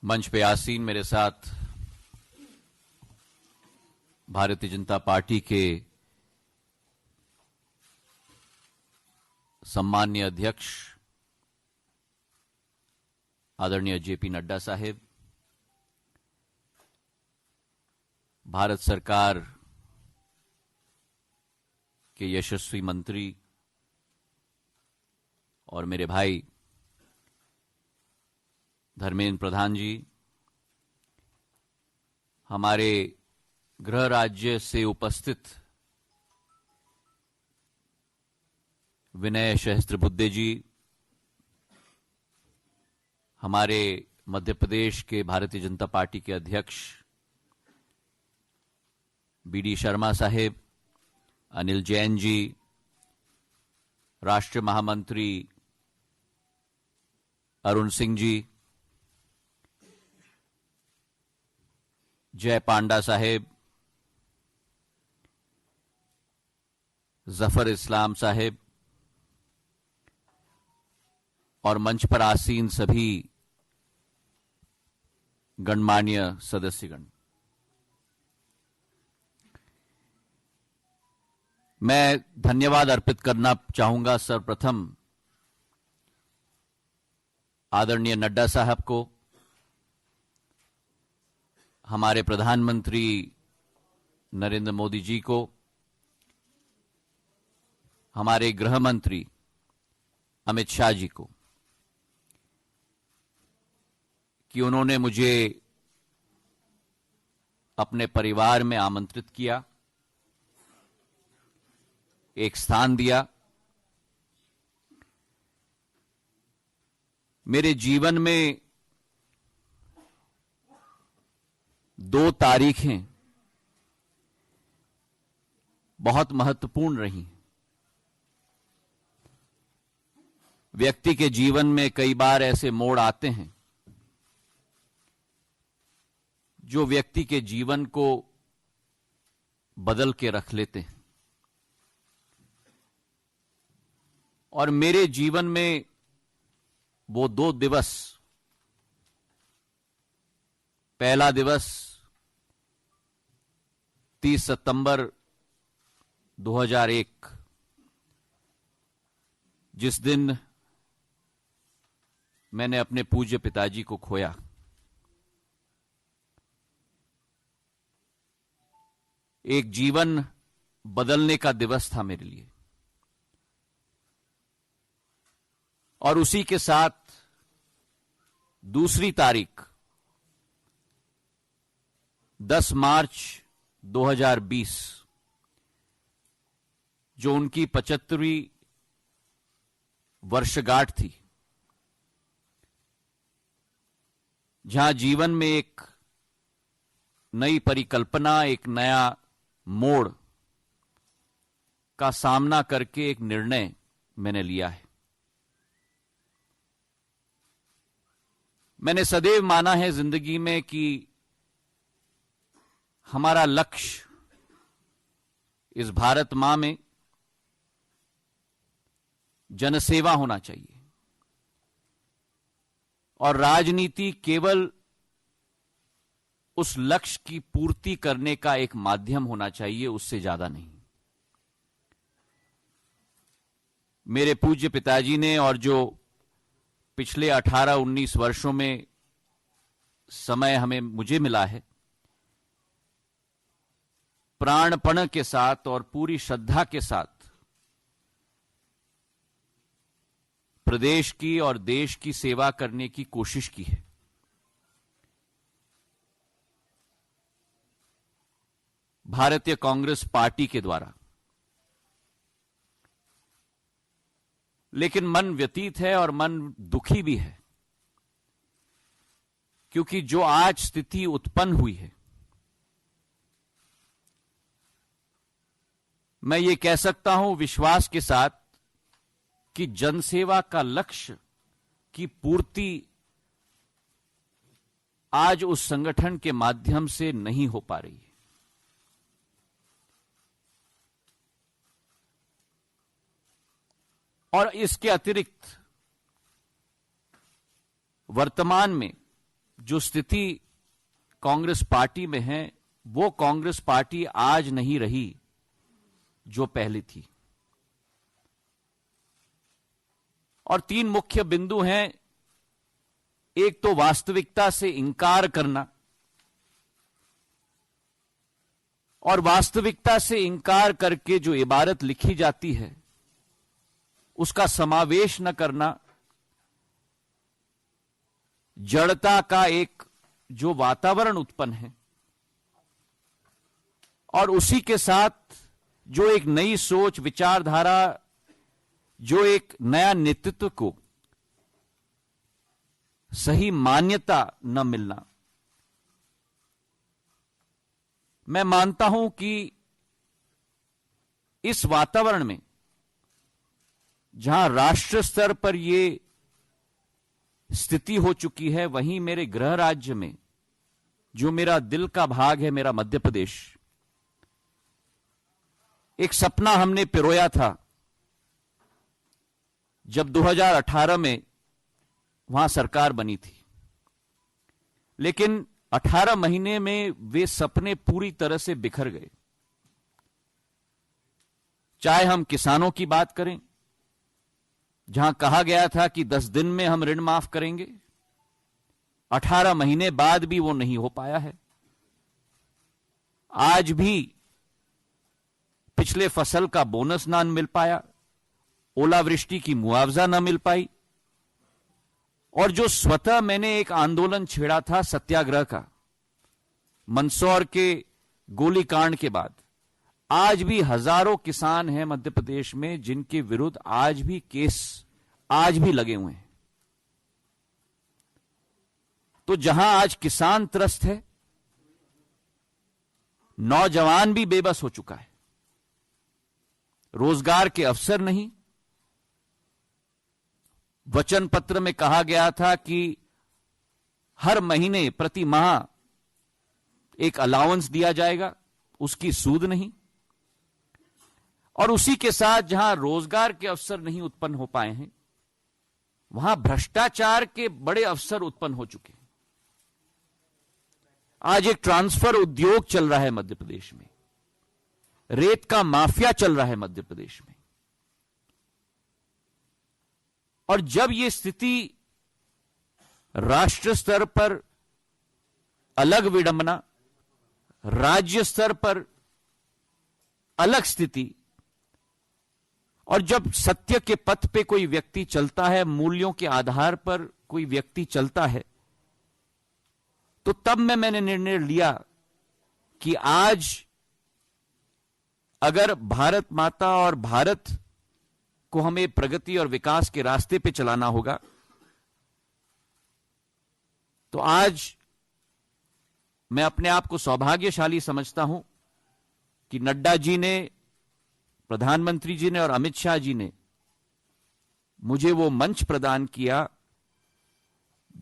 मंच पे आसीन मेरे साथ भारतीय जनता पार्टी के सम्माननीय अध्यक्ष आदरणीय जेपी नड्डा साहेब, भारत सरकार के यशस्वी मंत्री और मेरे भाई धर्मेंद्र प्रधान जी, हमारे गृह राज्य से उपस्थित विनय सहस्त्रबुद्धे जी, हमारे मध्य प्रदेश के भारतीय जनता पार्टी के अध्यक्ष बीडी शर्मा साहेब, अनिल जैन जी, राष्ट्रीय महामंत्री अरुण सिंह जी, जय पांडा साहेब, जफर इस्लाम साहेब और मंच पर आसीन सभी गणमान्य सदस्यगण, मैं धन्यवाद अर्पित करना चाहूंगा सर्वप्रथम आदरणीय नड्डा साहब को, हमारे प्रधानमंत्री नरेंद्र मोदी जी को, हमारे गृह मंत्री अमित शाह जी को कि उन्होंने मुझे अपने परिवार में आमंत्रित किया, एक स्थान दिया। मेरे जीवन में 2 तारीखें बहुत महत्वपूर्ण रही। व्यक्ति के जीवन में कई बार ऐसे मोड़ आते हैं जो व्यक्ति के जीवन को बदल के रख लेते हैं, और मेरे जीवन में वो 2 दिवस, पहला दिवस 30 सितंबर 2001, जिस दिन मैंने अपने पूज्य पिताजी को खोया। एक जीवन बदलने का दिवस था मेरे लिए, और उसी के साथ दूसरी तारीख 10 मार्च 2020, जो उनकी 75वीं वर्षगांठ थी, जहां जीवन में एक नई परिकल्पना, एक नया मोड़ का सामना करके एक निर्णय मैंने लिया है। मैंने सदैव माना है जिंदगी में कि हमारा लक्ष्य इस भारत मां में जनसेवा होना चाहिए, और राजनीति केवल उस लक्ष्य की पूर्ति करने का एक माध्यम होना चाहिए, उससे ज्यादा नहीं। मेरे पूज्य पिताजी ने, और जो पिछले 18-19 वर्षों में समय मुझे मिला है, प्राणपण के साथ और पूरी श्रद्धा के साथ प्रदेश की और देश की सेवा करने की कोशिश की है। भारतीय कांग्रेस पार्टी के द्वारा, लेकिन मन व्यतीत है और मन दुखी भी है, क्योंकि जो आज स्थिति उत्पन्न हुई है, मैं ये कह सकता हूं विश्वास के साथ कि जनसेवा का लक्ष्य की पूर्ति आज उस संगठन के माध्यम से नहीं हो पा रही है। और इसके अतिरिक्त वर्तमान में जो स्थिति कांग्रेस पार्टी में है वो कांग्रेस पार्टी आज नहीं रही जो पहले थी। और तीन मुख्य बिंदु हैं। एक तो वास्तविकता से इंकार करना, और वास्तविकता से इंकार करके जो इबारत लिखी जाती है उसका समावेश न करना, जड़ता का एक जो वातावरण उत्पन्न है और उसी के साथ जो एक नई सोच, विचारधारा, जो एक नया नेतृत्व को सही मान्यता न मिलना। मैं मानता हूं कि इस वातावरण में जहां राष्ट्र स्तर पर यह स्थिति हो चुकी है, वहीं मेरे गृह राज्य में जो मेरा दिल का भाग है, मेरा मध्य प्रदेश, एक सपना हमने पिरोया था जब 2018 में वहां सरकार बनी थी। लेकिन 18 महीने में वे सपने पूरी तरह से बिखर गए। चाहे हम किसानों की बात करें, जहां कहा गया था कि 10 दिन में हम ऋण माफ करेंगे, 18 महीने बाद भी वो नहीं हो पाया है। आज भी पिछले फसल का बोनस ना मिल पाया, ओलावृष्टि की मुआवजा ना मिल पाई, और जो स्वतः मैंने एक आंदोलन छेड़ा था सत्याग्रह का मंदसौर के गोलीकांड के बाद, आज भी हजारों किसान हैं मध्य प्रदेश में जिनके विरुद्ध आज भी केस आज भी लगे हुए हैं। तो जहां आज किसान त्रस्त है, नौजवान भी बेबस हो चुका है, रोजगार के अवसर नहीं। वचन पत्र में कहा गया था कि हर महीने प्रति माह एक अलाउंस दिया जाएगा, उसकी सूद नहीं। और उसी के साथ जहां रोजगार के अवसर नहीं उत्पन्न हो पाए हैं, वहां भ्रष्टाचार के बड़े अवसर उत्पन्न हो चुके हैं। आज एक ट्रांसफर उद्योग चल रहा है मध्य प्रदेश में, रेत का माफिया चल रहा है मध्य प्रदेश में। और जब यह स्थिति राष्ट्र स्तर पर अलग विडंबना, राज्य स्तर पर अलग स्थिति, और जब सत्य के पथ पे कोई व्यक्ति चलता है, मूल्यों के आधार पर कोई व्यक्ति चलता है, तो तब मैंने निर्णय लिया कि आज अगर भारत माता और भारत को हमें प्रगति और विकास के रास्ते पे चलाना होगा, तो आज मैं अपने आप को सौभाग्यशाली समझता हूं कि नड्डा जी ने, प्रधानमंत्री जी ने और अमित शाह जी ने मुझे वो मंच प्रदान किया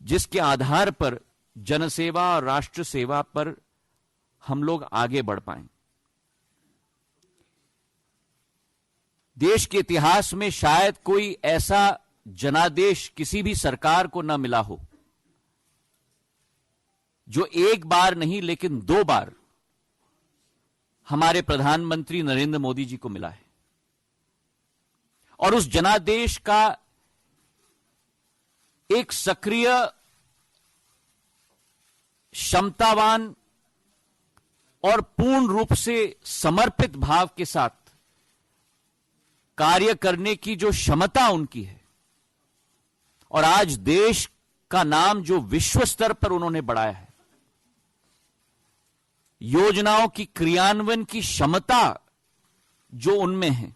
जिसके आधार पर जनसेवा और राष्ट्र सेवा पर हम लोग आगे बढ़ पाएं। देश के इतिहास में शायद कोई ऐसा जनादेश किसी भी सरकार को न मिला हो जो एक बार नहीं लेकिन 2 बार हमारे प्रधानमंत्री नरेंद्र मोदी जी को मिला है। और उस जनादेश का एक सक्रिय, क्षमतावान और पूर्ण रूप से समर्पित भाव के साथ कार्य करने की जो क्षमता उनकी है, और आज देश का नाम जो विश्व स्तर पर उन्होंने बढ़ाया है, योजनाओं की क्रियान्वयन की क्षमता जो उनमें है,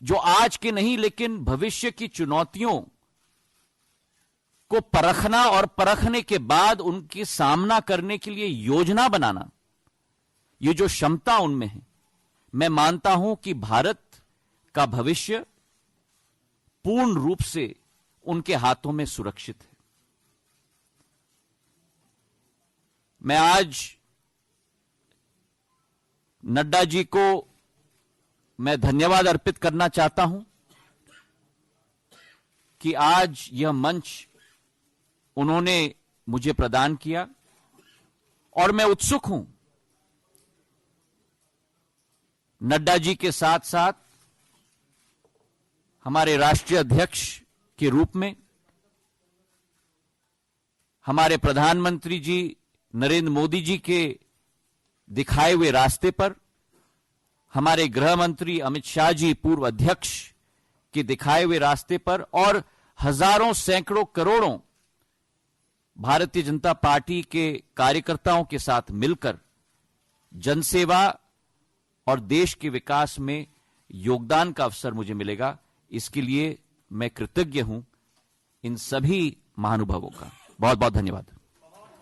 जो आज के नहीं लेकिन भविष्य की चुनौतियों को परखना और परखने के बाद उनके सामना करने के लिए योजना बनाना, ये जो क्षमता उनमें है, मैं मानता हूं कि भारत का भविष्य पूर्ण रूप से उनके हाथों में सुरक्षित है। मैं आज नड्डा जी को मैं धन्यवाद अर्पित करना चाहता हूं कि आज यह मंच उन्होंने मुझे प्रदान किया और मैं उत्सुक हूं नड्डा जी के साथ साथ हमारे राष्ट्रीय अध्यक्ष के रूप में हमारे प्रधानमंत्री जी नरेंद्र मोदी जी के दिखाए हुए रास्ते पर, हमारे गृह मंत्री अमित शाह जी पूर्व अध्यक्ष के दिखाए हुए रास्ते पर और हजारों सैकड़ों करोड़ों भारतीय जनता पार्टी के कार्यकर्ताओं के साथ मिलकर जनसेवा और देश के विकास में योगदान का अवसर मुझे मिलेगा। इसके लिए मैं कृतज्ञ हूं इन सभी महानुभावों का। बहुत बहुत धन्यवाद।